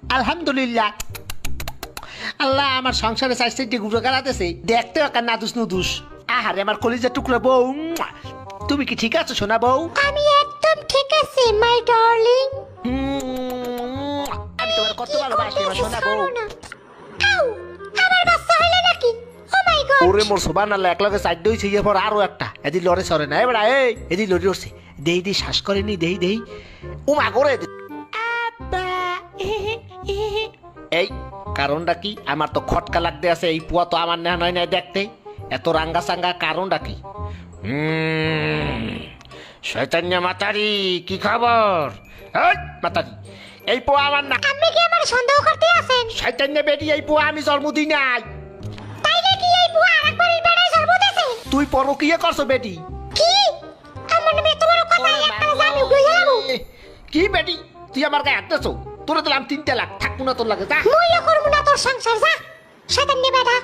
আলহামদুলিল্লাহ। আল্লাহ আমার সংসারে চাইতে ঘুরে গাড়াতেছে, দেখতে একটা নাদুস নুদুস। আহারে আমার কলিজার টুকরা বউ, তুমি কি ঠিক আছো সোনা বউ? আমি একদম ঠিক আছি মাই ডার্লিং। আমি তোমার কত ভালোবাসি আমার সোনা বউ। আউ, আমার বাচ্চা হইলো নাকি? ও মাই গড। ওরে মোর সোবান আল্লাহ, একলগে সাইড হইছে ইয়ে পর আরো একটা এদি লড়ে সরে না এবার এদি লড়ে উঠছে, দেই দেই শ্বাস করেনি, দেই দেই ও মা করে এই কারণটা কি? আমার তো খটকা লাগতে আছে, এই পুয়া তো আমার নেহা নয় নাই দেখতে, এত রাঙ্গা সাঙ্গা কারণটা কি? শয়তান্যা মাতারি, কি খবর? এই মাতারি, এই পোয়া আমার না। আপনি কি আমার সন্দেহ করতে আছেন? শয়তান্যা বেটি, এই পোয়া আমি জন্ম দিই নাই। তাইলে কি এই বুয়া আরেকবারই বেড়াই জন্ম দিয়েছে? তুই পরকিয়া করছো বেটি? কি? আমার নামে এত বড় কথা, একবারে জানি উগলে যাবো। কি বেটি, তুই আমার গায়ে হাত দিছো? তোরে দিলাম 3 লাখ, থাকবো না তোর লাগে, যা। মুইও করবো না তোর সংসার, যা শয়তান নে বেটা।